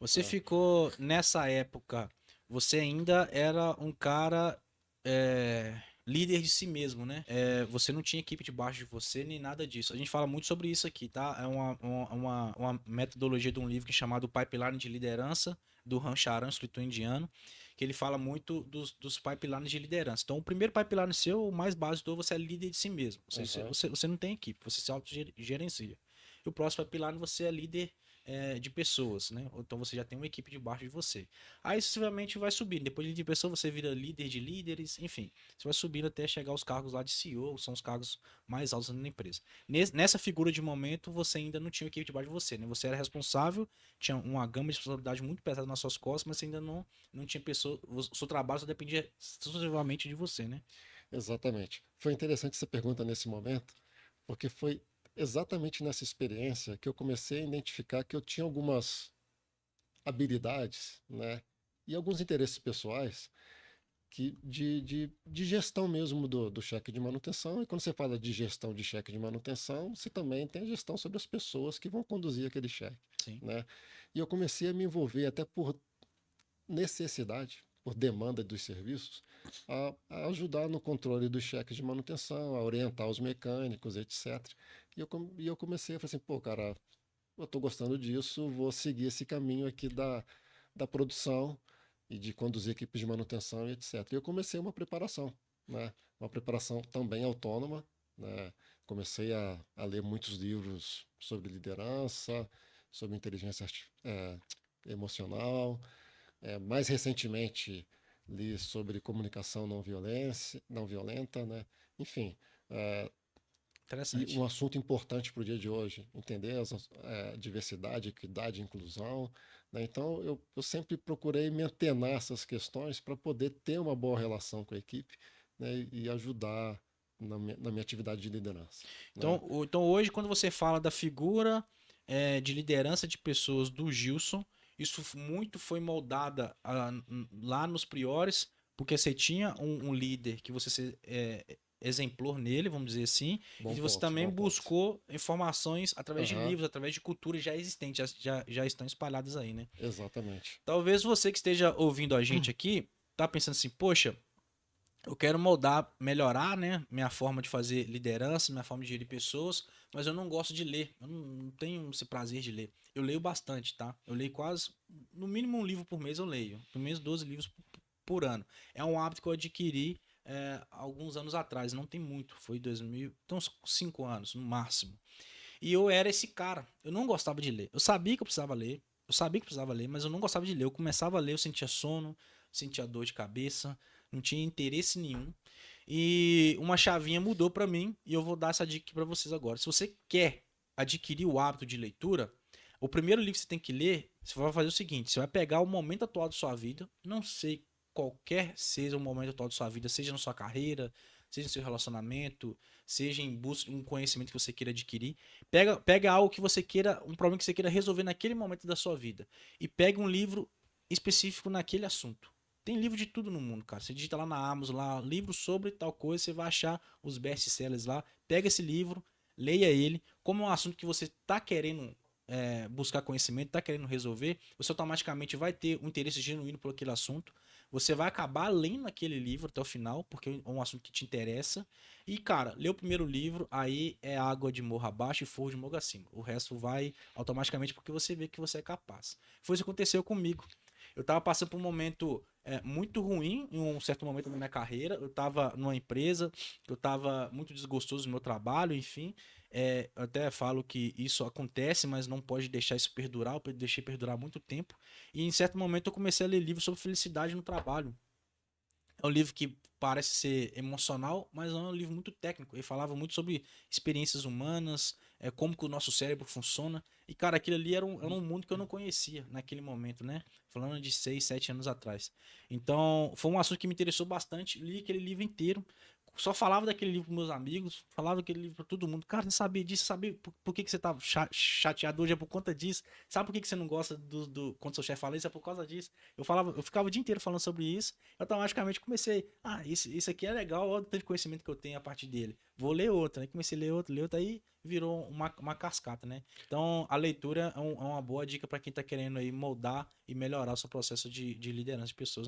Você né? ficou nessa época, você ainda era um cara líder de si mesmo, né? Você não tinha equipe debaixo de você nem nada disso. A gente fala muito sobre isso aqui, tá? É uma metodologia de um livro chamado Pipeline de Liderança, do Ram Charan, escritor indiano, que ele fala muito dos pipelines de liderança. Então, o primeiro pipeline seu, o mais básico, você é líder de si mesmo. Aham. Você não tem equipe, você se autogerencia. E o próximo pipeline, você é líder de pessoas, né? Então você já tem uma equipe debaixo de você. Aí sucessivamente vai subindo. Depois de líder de pessoa, você vira líder de líderes, enfim. Você vai subindo até chegar aos cargos lá de CEO, que são os cargos mais altos na empresa. Nessa figura de momento, você ainda não tinha uma equipe debaixo de você, né? Você era responsável, tinha uma gama de responsabilidade muito pesada nas suas costas, mas você ainda não tinha pessoa. O seu trabalho só dependia exclusivamente de você, né? Exatamente. Foi interessante essa pergunta nesse momento, porque foi exatamente nessa experiência que eu comecei a identificar que eu tinha algumas habilidades, né, e alguns interesses pessoais de gestão mesmo do cheque de manutenção. E quando você fala de gestão de cheque de manutenção, você também tem a gestão sobre as pessoas que vão conduzir aquele cheque, Sim. né? E eu comecei a me envolver até por necessidade, por demanda dos serviços, a ajudar no controle dos cheques de manutenção, a orientar os mecânicos, etc. E eu comecei a falar assim, pô, cara, eu estou gostando disso, vou seguir esse caminho aqui da produção e de conduzir equipes de manutenção e etc. E eu comecei uma preparação, né? Uma preparação também autônoma, né? Comecei a ler muitos livros sobre liderança, sobre emocional. Mais recentemente li sobre comunicação não violenta, né? Enfim, é, e Interessante. um assunto importante para o dia de hoje, entender diversidade, equidade e inclusão. Né? Então, eu sempre procurei me antenar essas questões para poder ter uma boa relação com a equipe, né? E ajudar na minha atividade de liderança. Né? Então hoje, quando você fala da figura de liderança de pessoas do Gilson, isso muito foi moldada lá nos priores, porque você tinha um líder que você exemplou nele, vamos dizer assim, Bom e você ponto, também bom ponto. buscou informações através de Aham, livros, através de culturas já existentes, já estão espalhadas aí, né? exatamente. Talvez você que esteja ouvindo a gente aqui, tá pensando assim, poxa, eu quero moldar, melhorar, né, minha forma de fazer liderança, minha forma de gerir pessoas, mas eu não gosto de ler. Eu não tenho esse prazer de ler. Eu leio bastante, tá? Eu leio quase, no mínimo um livro por mês eu leio. Pelo menos 12 livros por ano. É um hábito que eu adquiri alguns anos atrás, não tem muito. Foi 2000, então uns 5 anos no máximo. E eu era esse cara. Eu não gostava de ler. Eu sabia que eu precisava ler. Eu sabia que precisava ler, mas eu não gostava de ler. Eu começava a ler, eu sentia sono, sentia dor de cabeça, não tinha interesse nenhum. E uma chavinha mudou pra mim e eu vou dar essa dica aqui pra vocês agora. Se você quer adquirir o hábito de leitura, o primeiro livro que você tem que ler, você vai fazer o seguinte: você vai pegar o momento atual da sua vida, não sei qualquer seja o momento atual da sua vida, seja na sua carreira, seja no seu relacionamento, seja em busca de um conhecimento que você queira adquirir. Pega algo que você queira, um problema que você queira resolver naquele momento da sua vida. E pega um livro específico naquele assunto. Tem livro de tudo no mundo, cara. Você digita lá na Amazon, lá, livro sobre tal coisa, você vai achar os best-sellers lá. Pega esse livro, leia ele. Como é um assunto que você está querendo buscar conhecimento, está querendo resolver, você automaticamente vai ter um interesse genuíno por aquele assunto. Você vai acabar lendo aquele livro até o final, porque é um assunto que te interessa. E, cara, lê o primeiro livro, aí é água de morro abaixo e fogo de morro acima. O resto vai automaticamente porque você vê que você é capaz. Foi isso que aconteceu comigo. Eu tava passando por um momento muito ruim em um certo momento da minha carreira. Eu tava numa empresa, eu tava muito desgostoso do meu trabalho, enfim. Eu até falo que isso acontece, mas não pode deixar isso perdurar. Eu deixei perdurar muito tempo. E em certo momento eu comecei a ler livros sobre felicidade no trabalho. É um livro que parece ser emocional, mas não é um livro muito técnico. Ele falava muito sobre experiências humanas, como que o nosso cérebro funciona. E, cara, aquilo ali era um mundo que eu não conhecia naquele momento, né? Falando de 6, 7 anos atrás. Então, foi um assunto que me interessou bastante. Li aquele livro inteiro. só falava daquele livro pros meus amigos, falava daquele livro pra todo mundo. Cara, você sabia disso? Sabia por que que você tá chateado hoje? É por conta disso. Sabe por que que você não gosta quando seu chefe fala isso? É por causa disso. Eu ficava o dia inteiro falando sobre isso. Eu automaticamente comecei. Ah, isso aqui é legal, olha o tanto de conhecimento que eu tenho a partir dele. Vou ler outra, né? Comecei a ler outra, aí virou uma cascata, né? Então, a leitura é uma boa dica para quem tá querendo aí moldar e melhorar o seu processo de liderança de pessoas, né?